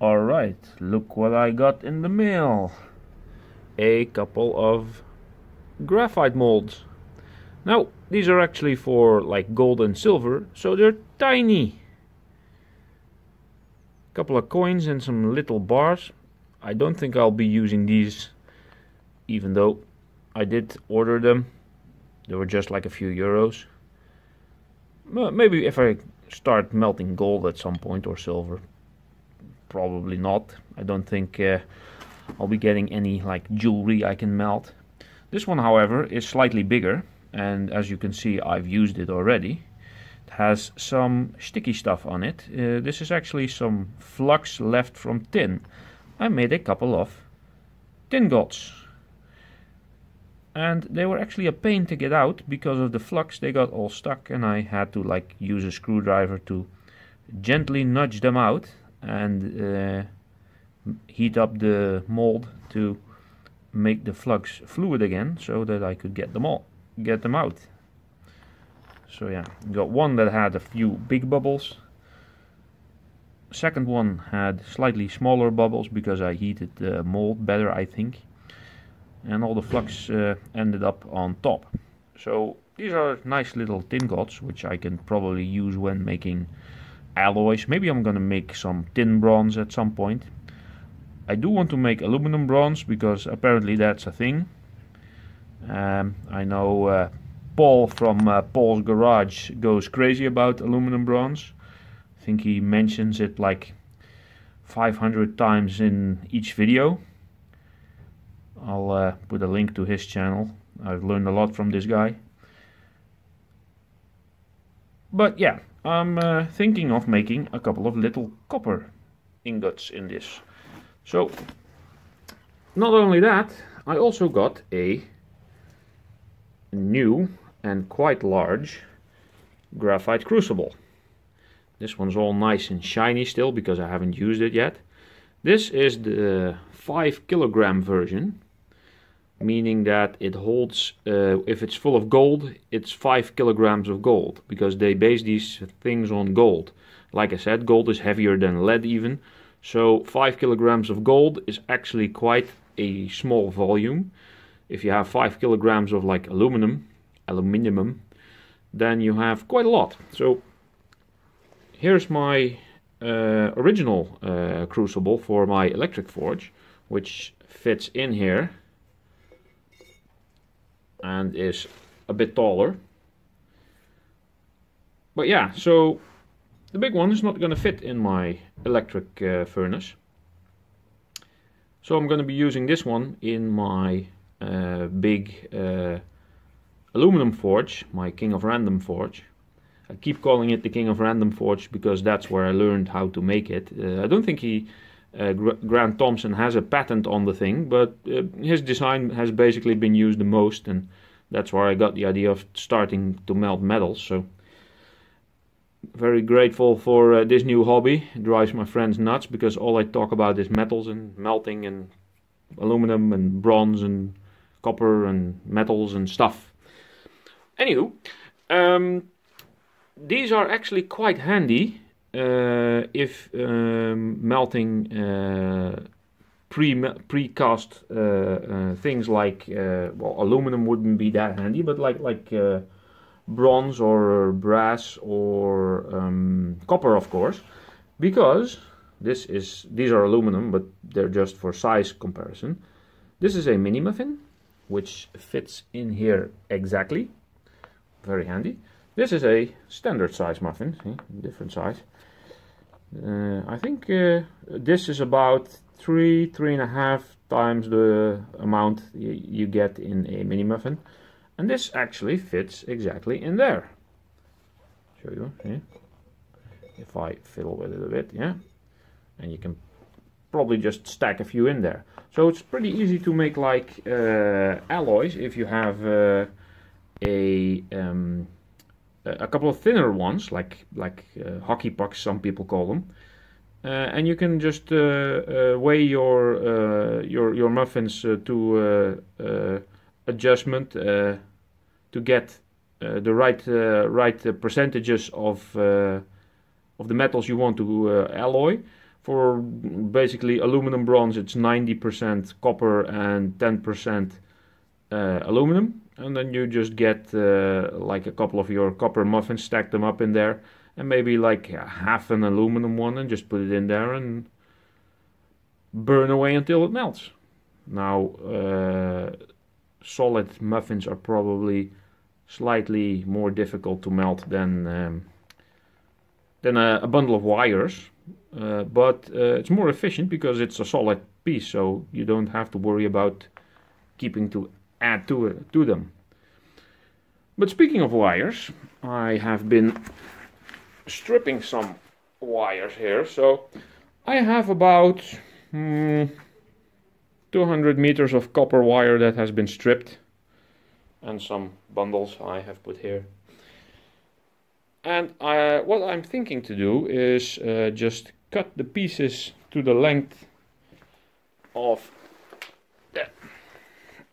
Alright, look what I got in the mail. A couple of graphite molds. Now, these are actually for like gold and silver, so they're tiny. Couple of coins and some little bars. I don't think I'll be using these, even though I did order them. They were just like a few euros. Well, maybe if I start melting gold at some point, or silver. Probably not. I don't think I'll be getting any like jewelry I can melt. This one, however, is slightly bigger, and as you can see, I've used it already. It has some sticky stuff on it. This is actually some flux left from tin. I made a couple of tin gods, and they were actually a pain to get out because of the flux. They got all stuck, and I had to like use a screwdriver to gently nudge them out and heat up the mold to make the flux fluid again, so that I could get them out. So yeah, got one that had a few big bubbles. Second one had slightly smaller bubbles because I heated the mold better, I think. And all the flux ended up on top. So these are nice little tin gods, which I can probably use when making alloys. Maybe I'm gonna make some tin bronze at some point. I do want to make aluminum bronze because apparently that's a thing. I know Paul from Paul's Garage goes crazy about aluminum bronze. I think he mentions it like 500 times in each video. I'll put a link to his channel. I've learned a lot from this guy. But yeah, I'm thinking of making a couple of little copper ingots in this. So, not only that, I also got a new and quite large graphite crucible. This one's all nice and shiny still because I haven't used it yet. This is the 5 kilogram version, meaning that it holds, if it's full of gold, it's 5 kilograms of gold, because they base these things on gold. Like I said, gold is heavier than lead even, so 5 kilograms of gold is actually quite a small volume. If you have 5 kilograms of like aluminum, then you have quite a lot. So here's my original crucible for my electric forge, which fits in here and is a bit taller. But yeah, so the big one is not going to fit in my electric furnace. So I'm going to be using this one in my big aluminum forge, my King of Random forge. I keep calling it the King of Random forge because that's where I learned how to make it. I don't think Grant Thompson has a patent on the thing, but his design has basically been used the most, and that's where I got the idea of starting to melt metals. So very grateful for this new hobby. It drives my friends nuts because all I talk about is metals and melting and aluminum and bronze and copper and metals and stuff. Anywho, these are actually quite handy if melting pre-cast things like well, aluminum wouldn't be that handy, but like bronze or brass or copper, of course, because these are aluminum, but they're just for size comparison. This is a mini muffin, which fits in here exactly. Very handy. This is a standard size muffin, see? Different size. I think this is about 3.5 times the amount you get in a mini muffin, and this actually fits exactly in there. Show you, see? If I fiddle with it a bit, yeah, and you can probably just stack a few in there. So it's pretty easy to make like alloys if you have a couple of thinner ones, like hockey pucks, some people call them, and you can just weigh your muffins to adjustment to get the right percentages of the metals you want to alloy. For basically aluminum bronze, it's 90% copper and 10% aluminum. And then you just get like a couple of your copper muffins, stack them up in there, and maybe like half an aluminum one, and just put it in there and burn away until it melts. Now, solid muffins are probably slightly more difficult to melt than a bundle of wires, but it's more efficient because it's a solid piece, so you don't have to worry about keeping to add to them. But speaking of wires, I have been stripping some wires here, so I have about 200 meters of copper wire that has been stripped, and some bundles I have put here. And what I'm thinking to do is just cut the pieces to the length of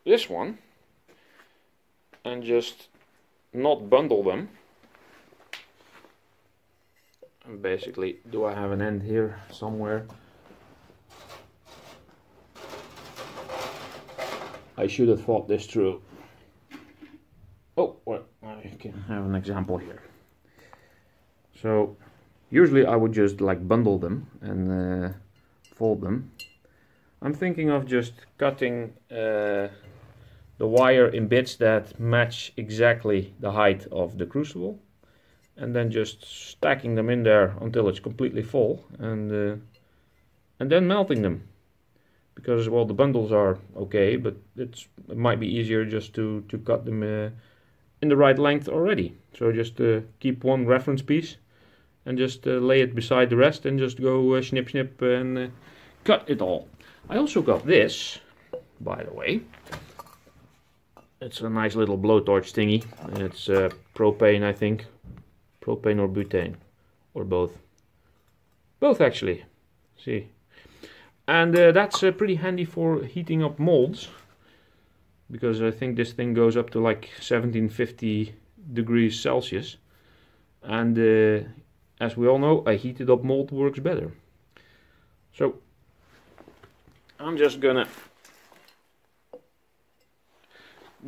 this one, and just not bundle them. And basically, do I have an end here somewhere? I should have thought this through. Oh, well, I can have an example here. So usually I would just like bundle them and fold them. I'm thinking of just cutting the wire in bits that match exactly the height of the crucible, and then just stacking them in there until it's completely full, and then melting them. Because, well, the bundles are okay, but it might be easier just to cut them in the right length already. So just keep one reference piece and just lay it beside the rest, and just go snip snip and cut it all. I also got this, by the way. It's a nice little blowtorch thingy. It's propane, I think. Propane or butane, or both. Both, actually. See. And that's pretty handy for heating up molds, because I think this thing goes up to like 1750 degrees Celsius. And as we all know, a heated up mold works better. So I'm just gonna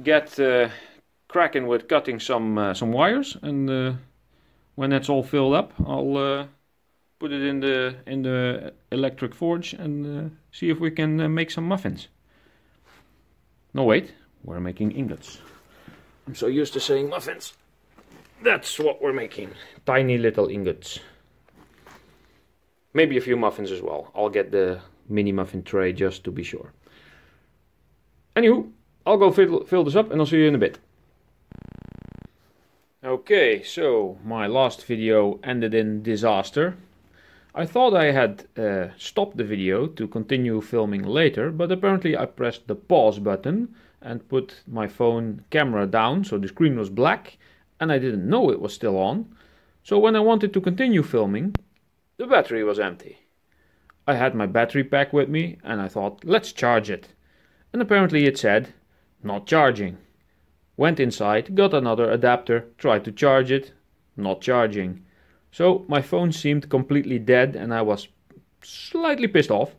get cracking with cutting some wires, and when that's all filled up, I'll put it in the electric forge and see if we can make some muffins. No, wait, we're making ingots. I'm so used to saying muffins. That's what we're making. Tiny little ingots. Maybe a few muffins as well. I'll get the mini muffin tray just to be sure. Anywho, I'll go fill this up, and I'll see you in a bit. Okay, so my last video ended in disaster. I thought I had stopped the video to continue filming later, but apparently I pressed the pause button and put my phone camera down, so the screen was black, and I didn't know it was still on. So when I wanted to continue filming, the battery was empty. I had my battery pack with me, and I thought, let's charge it. And apparently it said, not charging. Went inside, got another adapter, tried to charge it, not charging. So my phone seemed completely dead, and I was slightly pissed off.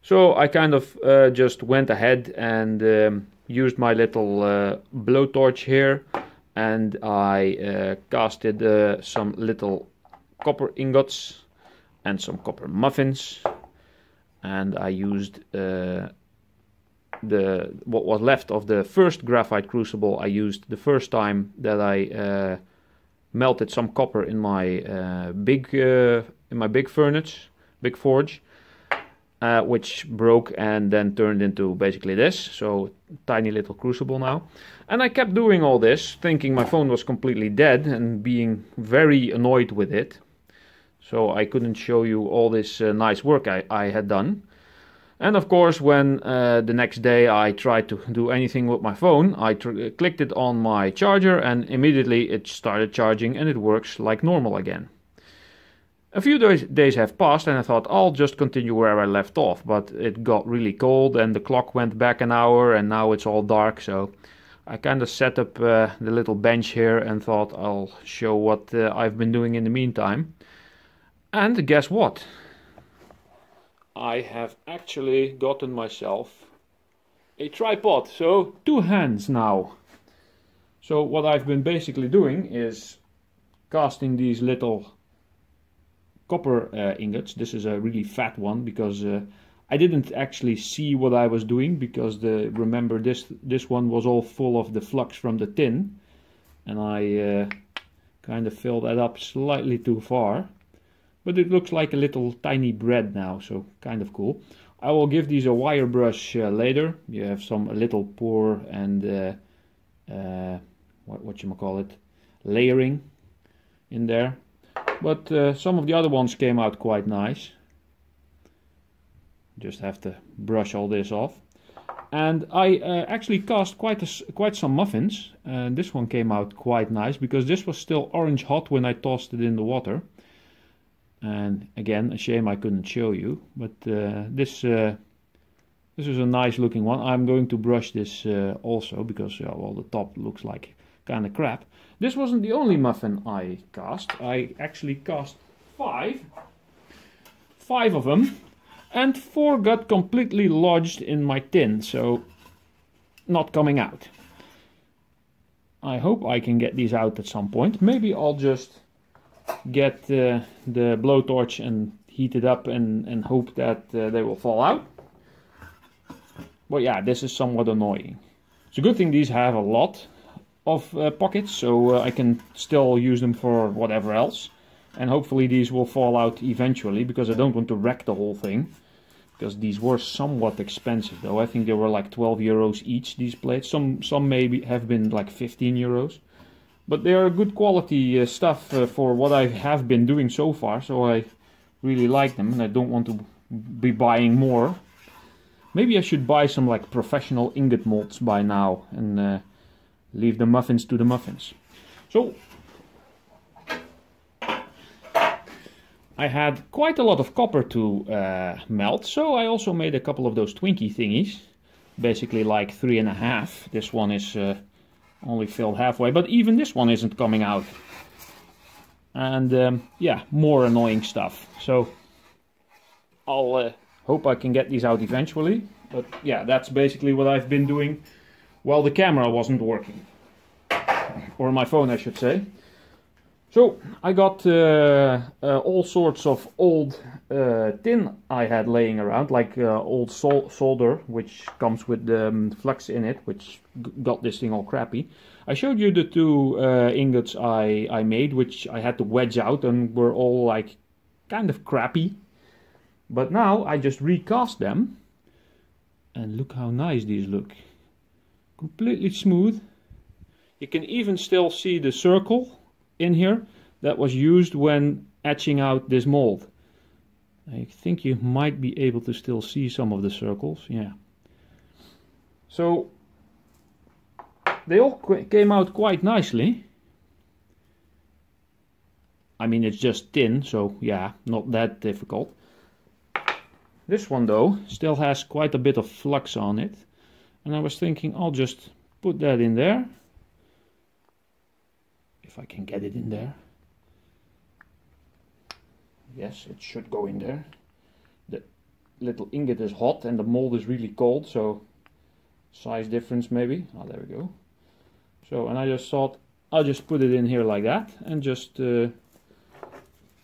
So I kind of just went ahead and used my little blowtorch here, and I casted some little copper ingots and some copper muffins, and I used what was left of the first graphite crucible I used the first time that I melted some copper in my big furnace, big forge, which broke and then turned into basically this. So tiny little crucible now. And I kept doing all this, thinking my phone was completely dead and being very annoyed with it. So I couldn't show you all this nice work I had done. And of course, when the next day I tried to do anything with my phone, I clicked it on my charger, and immediately it started charging, and it works like normal again. A few days have passed, and I thought I'll just continue where I left off, but it got really cold and the clock went back an hour, and now it's all dark. So I kind of set up the little bench here and thought I'll show what I've been doing in the meantime. And guess what? I have actually gotten myself a tripod. So 2 hands now. So what I've been basically doing is casting these little copper ingots. This is a really fat one because I didn't actually see what I was doing, because remember this one was all full of the flux from the tin, and I kind of filled that up slightly too far. But it looks like a little tiny bread now, so kind of cool. I will give these a wire brush later. You have a little pour and what layering in there. But some of the other ones came out quite nice. Just have to brush all this off. And I actually cast quite some muffins. And this one came out quite nice because this was still orange hot when I tossed it in the water. And again, a shame I couldn't show you. But this is a nice looking one. I'm going to brush this also because well, the top looks like kind of crap. This wasn't the only muffin I cast. I actually cast 5 of them, and 4 got completely lodged in my tin, so not coming out. I hope I can get these out at some point. Maybe I'll just get the blowtorch and heat it up and hope that they will fall out. But yeah, this is somewhat annoying. It's a good thing these have a lot of pockets, so I can still use them for whatever else. And hopefully these will fall out eventually, because I don't want to wreck the whole thing. Because these were somewhat expensive though. I think they were like 12 euros each, these plates. Some maybe have been like 15 euros. But they are good quality stuff for what I have been doing so far. So I really like them, and I don't want to be buying more. Maybe I should buy some like professional ingot molds by now and leave the muffins to the muffins. So I had quite a lot of copper to melt, so I also made a couple of those Twinkie thingies. Basically like 3.5. This one is only filled halfway, but even this one isn't coming out. And yeah, more annoying stuff. So I'll hope I can get these out eventually. But yeah, that's basically what I've been doing while the camera wasn't working. Or my phone, I should say. So I got all sorts of old tin I had laying around, like old solder, which comes with the flux in it, which got this thing all crappy. I showed you the 2 ingots I made, which I had to wedge out and were all like kind of crappy. But now I just recast them, and look how nice these look. Completely smooth. You can even still see the circle in here that was used when etching out this mold. I think you might be able to still see some of the circles, yeah. So they all came out quite nicely. I mean, it's just tin, so yeah, not that difficult. This one though still has quite a bit of flux on it, and I was thinking I'll just put that in there. If I can get it in there. Yes, it should go in there. The little ingot is hot and the mold is really cold, so size difference maybe. Oh, there we go. So, and I just thought I'll just put it in here like that and just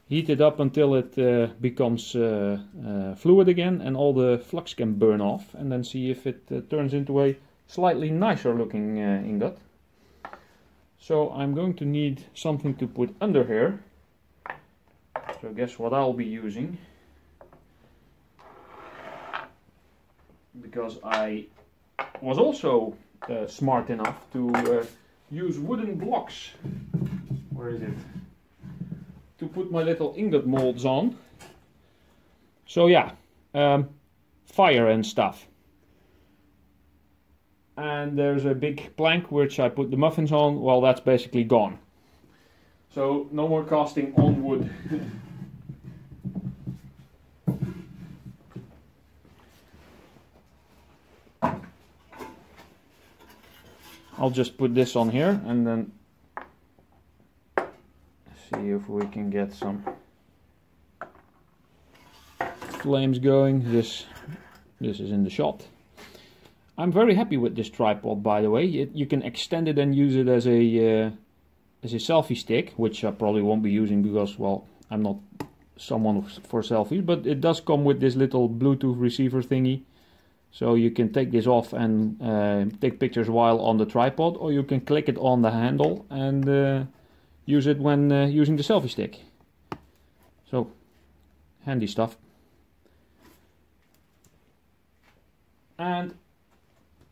heat it up until it becomes fluid again and all the flux can burn off, and then see if it turns into a slightly nicer looking ingot. So I'm going to need something to put under here. So guess what I'll be using. Because I was also smart enough to use wooden blocks. Where is it? To put my little ingot molds on. So yeah, fire and stuff. And there's a big plank which I put the muffins on. Well, that's basically gone. So no more casting on wood. I'll just put this on here and then see if we can get some flames going. This is in the shot. I'm very happy with this tripod, by the way. You can extend it and use it as a selfie stick, which I probably won't be using because, well, I'm not someone for selfies, but it does come with this little Bluetooth receiver thingy. So you can take this off and take pictures while on the tripod, or you can click it on the handle and use it when using the selfie stick. So, handy stuff. And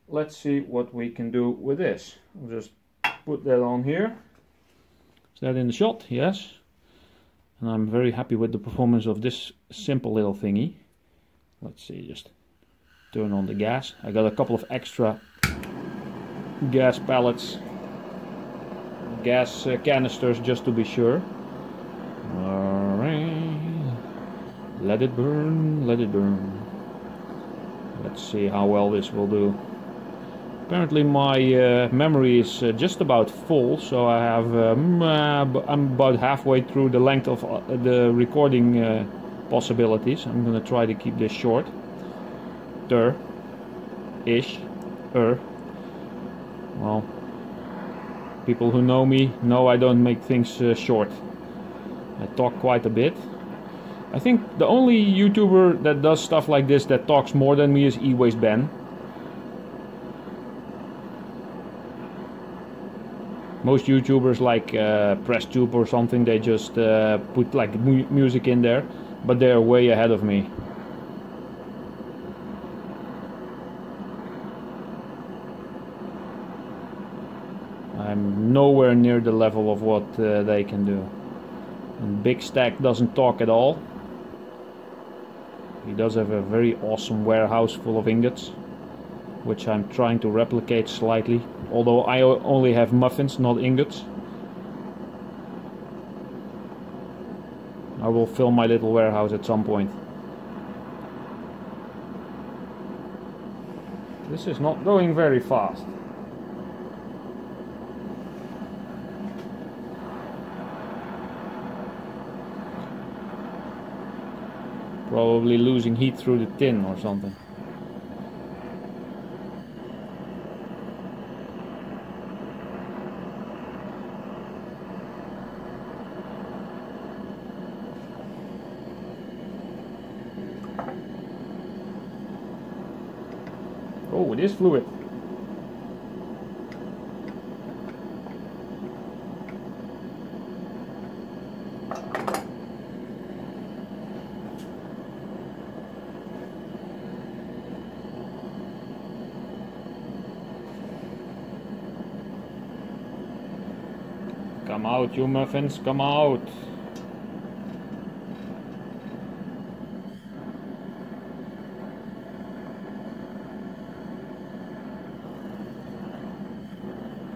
let's see what we can do with this. I'll just put that on here. Is that in the shot? Yes. And I'm very happy with the performance of this simple little thingy. Let's see, just turn on the gas. I got a couple of extra gas pellets, gas canisters, just to be sure. Alright, let it burn, let it burn. Let's see how well this will do. Apparently my memory is just about full, so I have I'm about halfway through the length of the recording possibilities. I'm gonna try to keep this short. Ish. Well, people who know me know I don't make things short. I talk quite a bit. I think the only YouTuber that does stuff like this that talks more than me is E-Waste Ben. Most YouTubers like PressTube or something, they just put like music in there, but they're way ahead of me. I'm nowhere near the level of what they can do. And Big Stack doesn't talk at all. He does have a very awesome warehouse full of ingots, which I'm trying to replicate slightly, although I only have muffins, not ingots. I will fill my little warehouse at some point. This is not going very fast. Probably losing heat through the tin or something. Oh, it is fluid. Come out, you muffins, come out!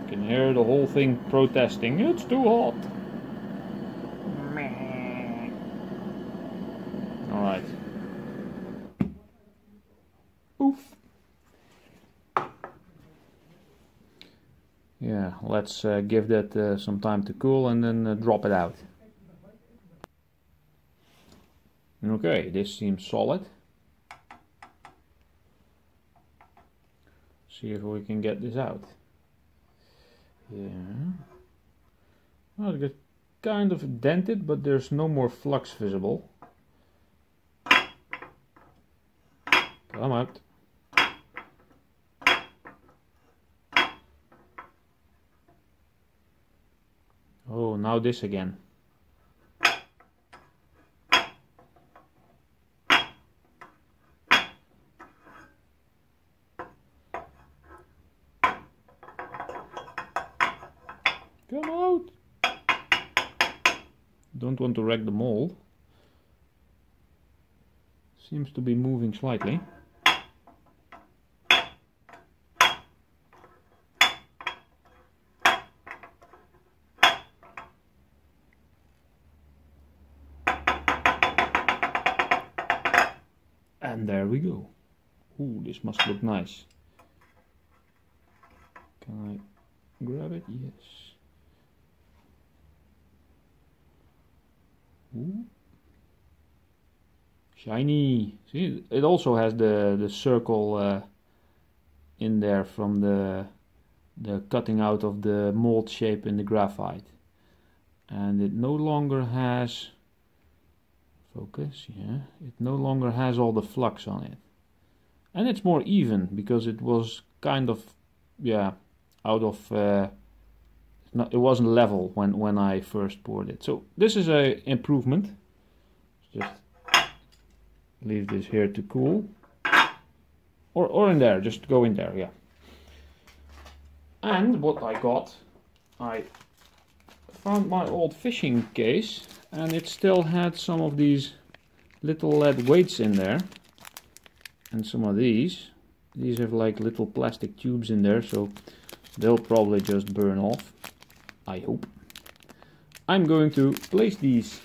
You can hear the whole thing protesting, it's too hot! Alright. Oof! Yeah, let's give that some time to cool and then drop it out. Okay, this seems solid. See if we can get this out. Yeah. Well, it got kind of dented, but there's no more flux visible. Come out. Oh, now this again. Come out! Don't want to wreck the mold. Seems to be moving slightly. And there we go. Ooh, this must look nice. Can I grab it? Yes. Ooh. Shiny. See, it also has the circle in there from the cutting out of the mold shape in the graphite. And it no longer has, focus, yeah, it no longer has all the flux on it. And it's more even because it was kind of, yeah, out of, it wasn't level when I first poured it. So this is a improvement. Just leave this here to cool. Or in there, just go in there, yeah. And what I got, I found my old fishing case, and it still had some of these little lead weights in there. And some of these have like little plastic tubes in there, so they'll probably just burn off, I hope. I'm going to place these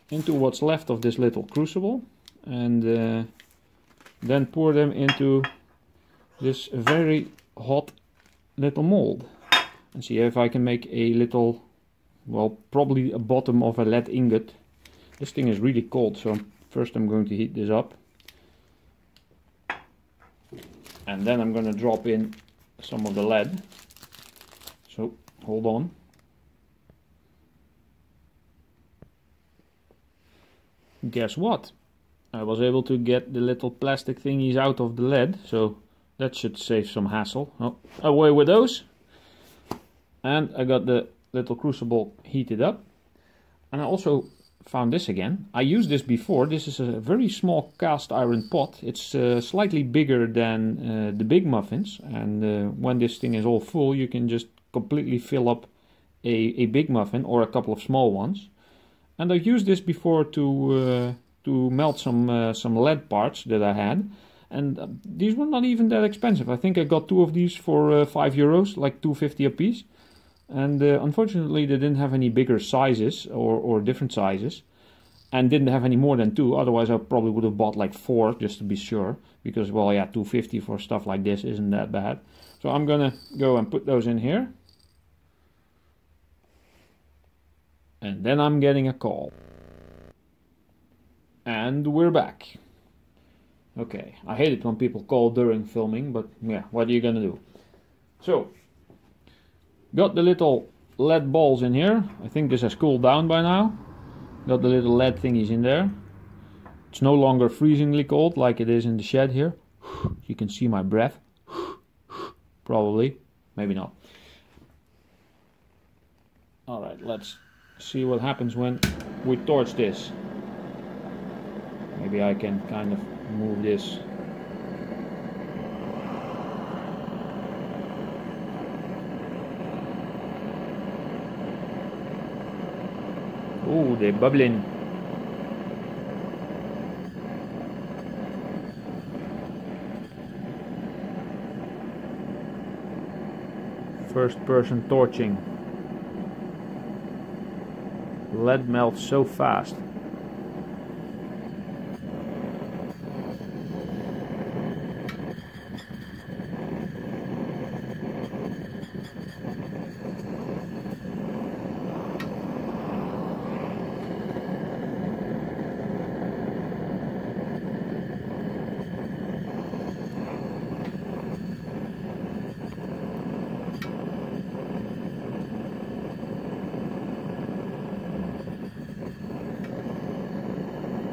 into what's left of this little crucible, and then pour them into this very hot little mold and see if I can make a little, well, probably a bottom of a lead ingot. This thing is really cold, so first I'm going to heat this up, and then I'm going to drop in some of the lead. So hold on. Guess what? I was able to get the little plastic thingies out of the lead, so that should save some hassle. Oh, away with those. And I got the little crucible heated up. And I also found this again. I used this before. This is a very small cast iron pot. It's slightly bigger than the big muffins. And when this thing is all full, you can just completely fill up a big muffin or a couple of small ones. And I've used this before to melt some lead parts that I had, and these were not even that expensive. I think I got 2 of these for €5, like 2.50 a piece. And unfortunately they didn't have any bigger sizes or different sizes, and didn't have any more than 2. Otherwise I probably would have bought like 4 just to be sure, because, well, yeah, 2.50 for stuff like this isn't that bad. So I'm gonna go and put those in here. And then I'm getting a call. And we're back. Okay, I hate it when people call during filming, but yeah, what are you gonna do? So, got the little lead balls in here. I think this has cooled down by now. Got the little lead thingies in there. It's no longer freezingly cold like it is in the shed here. You can see my breath. Probably, maybe not. Alright, let's see what happens when we torch this. Maybe I can kind of move this. Oh, they're bubbling. First person torching. Lead melts so fast.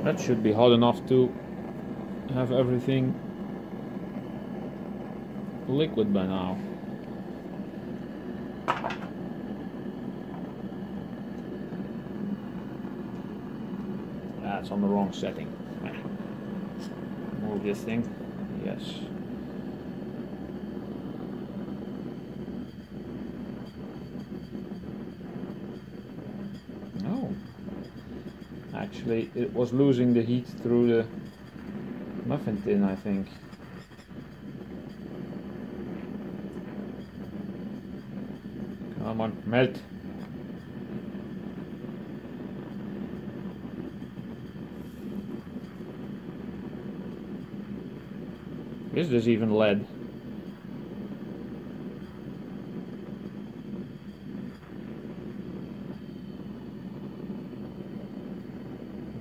That should be hot enough to have everything liquid by now. That's on the wrong setting. Move this thing. Yes. Actually, it was losing the heat through the muffin tin, I think. Come on, melt. Is this even lead?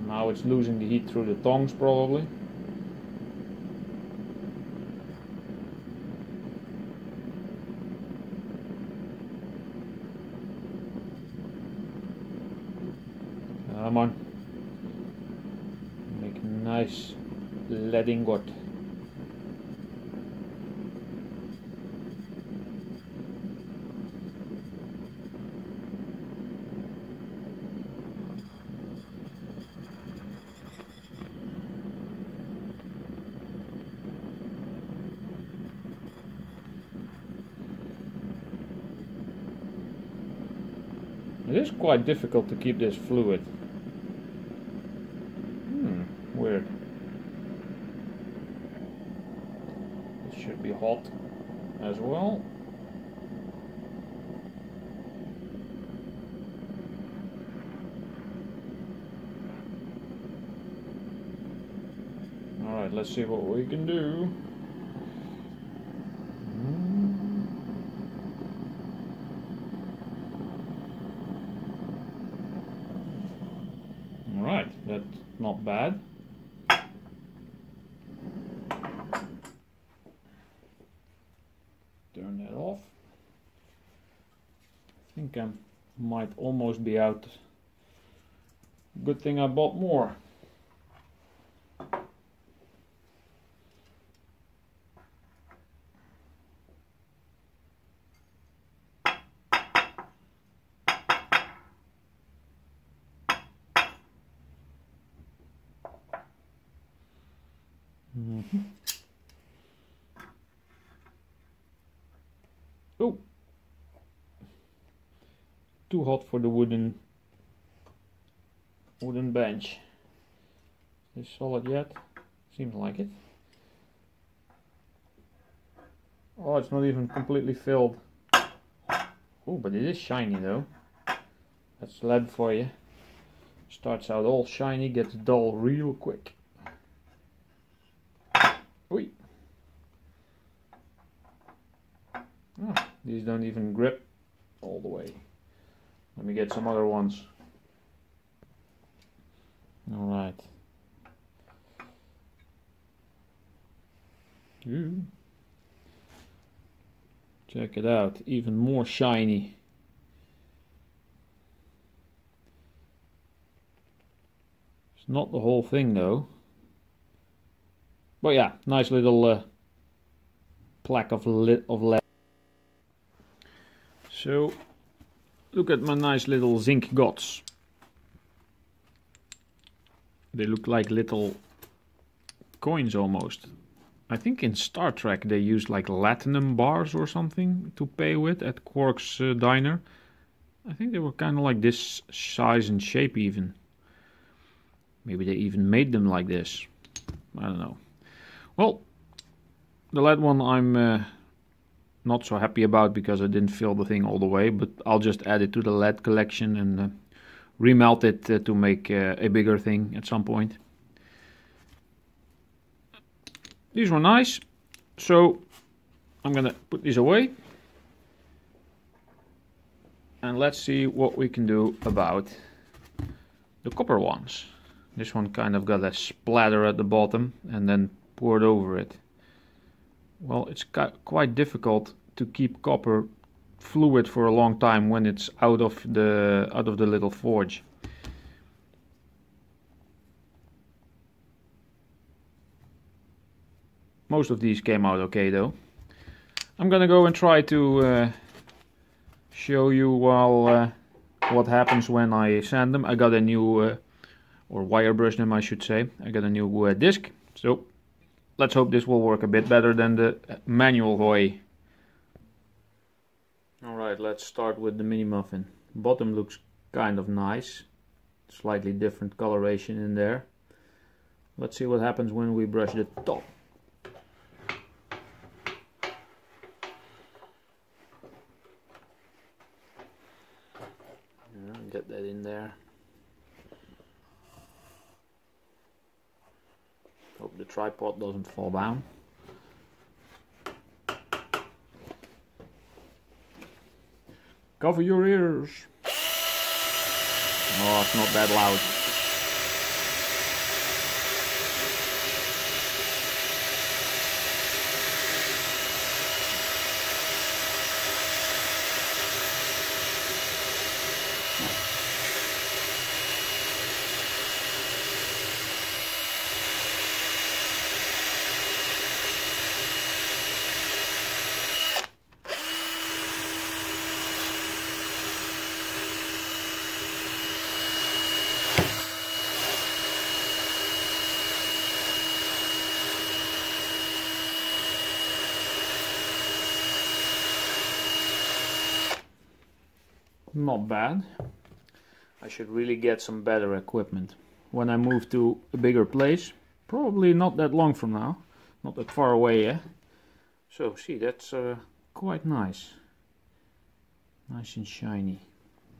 Now it's losing the heat through the tongs probably. Come on. Make a nice lead ingot. It is quite difficult to keep this fluid. Weird. It should be hot as well. Alright, let's see what we can do. Alright, that's not bad. Turn that off. I think I might almost be out. Good thing I bought more. Oh, too hot for the wooden bench. Is this solid yet? Seems like it. Oh, it's not even completely filled. Oh, but it is shiny though. That's lead for you. Starts out all shiny, gets dull real quick. Oi. Oh, these don't even grip all the way. Let me get some other ones. Alright. Check it out, even more shiny. It's not the whole thing though. But yeah, nice little plaque of lead. So, look at my nice little zinc gods. They look like little coins almost. I think in Star Trek they used like latinum bars or something to pay with at Quark's diner. I think they were kind of like this size and shape even. Maybe they even made them like this. I don't know. Well, the lead one I'm not so happy about because I didn't fill the thing all the way, but I'll just add it to the lead collection and remelt it to make a bigger thing at some point. These were nice, so I'm gonna put these away and let's see what we can do about the copper ones. This one kind of got a splatter at the bottom and then poured over it. Well, it's quite difficult to keep copper fluid for a long time when it's out of the little forge. Most of these came out okay though. I'm gonna go and try to show you what happens when I sand them. I got a new or wire brush them I should say. I got a new disc, so let's hope this will work a bit better than the manual way. Alright, let's start with the mini muffin. Bottom looks kind of nice. Slightly different coloration in there. Let's see what happens when we brush the top. Get that in there. Hope the tripod doesn't fall down. Cover your ears. Oh, it's not that loud. not bad. I should really get some better equipment when I move to a bigger place. Probably not that long from now, not that far away, eh? So see, that's quite nice. Nice and shiny.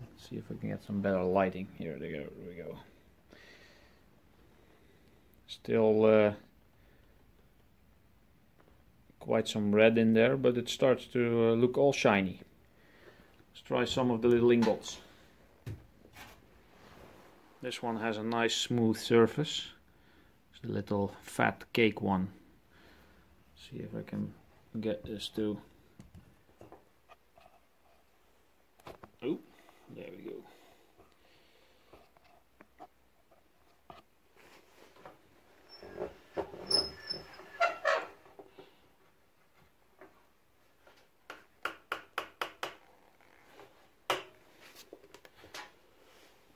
Let's see if I can get some better lighting. Here we go. Still quite some red in there, but it starts to look all shiny. Let's try some of the little ingots. This one has a nice smooth surface. It's a little fat cake one. See if I can get this to... Oh, there we go.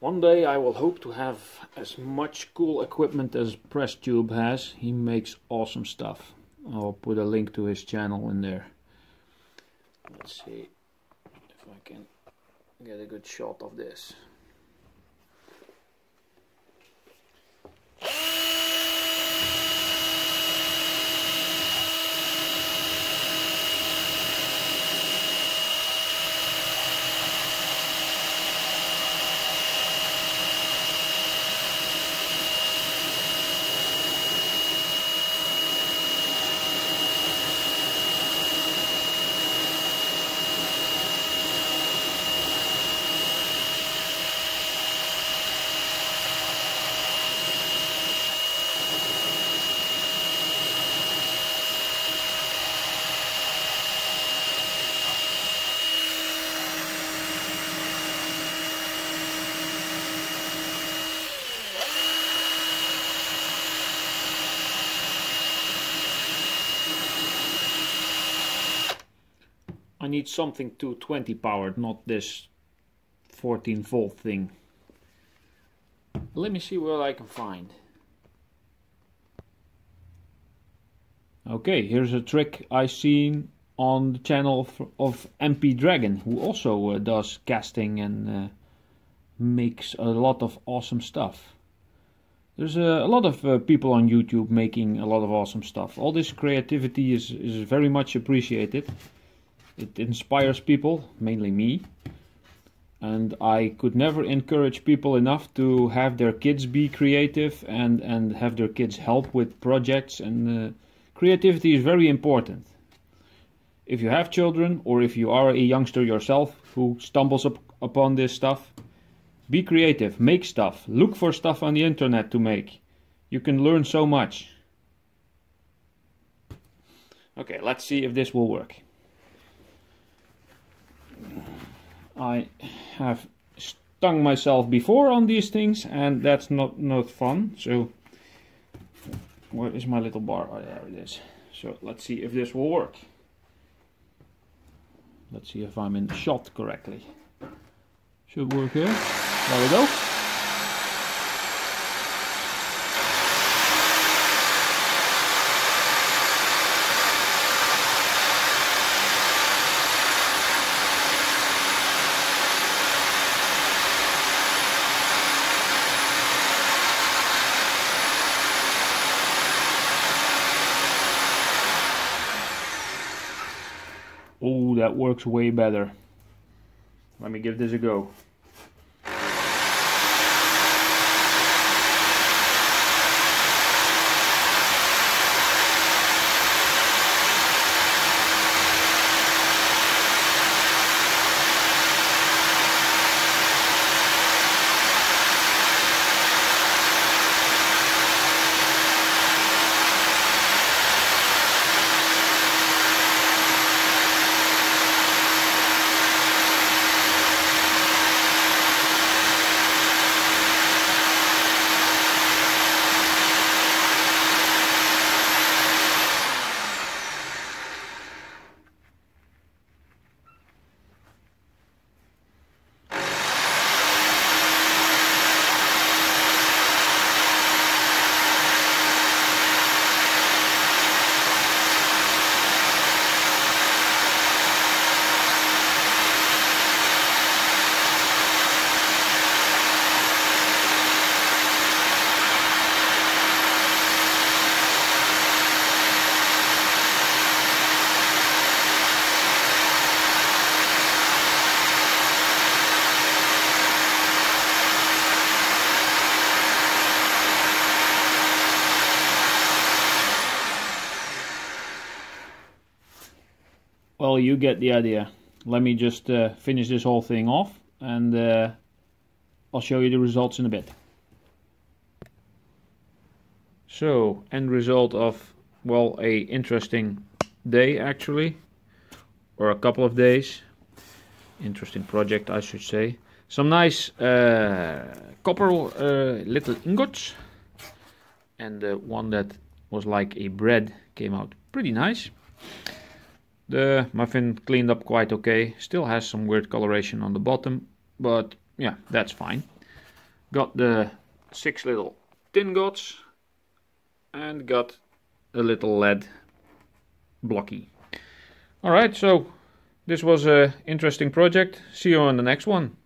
One day I will hope to have as much cool equipment as PressTube has. He makes awesome stuff. I'll put a link to his channel in there. Let's see if I can get a good shot of this. I need something 220 powered, not this 14 volt thing. Let me see what I can find. Okay, here's a trick I seen on the channel of MP Dragon, who also does casting and makes a lot of awesome stuff. There's a lot of people on YouTube making a lot of awesome stuff. All this creativity is very much appreciated. It inspires people, mainly me, and I could never encourage people enough to have their kids be creative and have their kids help with projects, and creativity is very important. If you have children, or if you are a youngster yourself who stumbles upon this stuff, be creative, make stuff, look for stuff on the internet to make. You can learn so much. Okay, let's see if this will work. I have stung myself before on these things, and that's not fun. So where is my little bar? Oh, there it is. So let's see if this will work. Let's see if I'm in shot correctly. Should work here. There we go. Oh, that works way better. Let me give this a go. Well, you get the idea. Let me just finish this whole thing off, and I'll show you the results in a bit. So, end result of, well, a interesting day actually, or a couple of days. Interesting project, I should say. Some nice copper little ingots, and the one that was like a bread came out pretty nice. The muffin cleaned up quite okay, still has some weird coloration on the bottom, but yeah, that's fine. Got the 6 little tin gots and got a little lead blocky. Alright, so this was an interesting project. See you on the next one.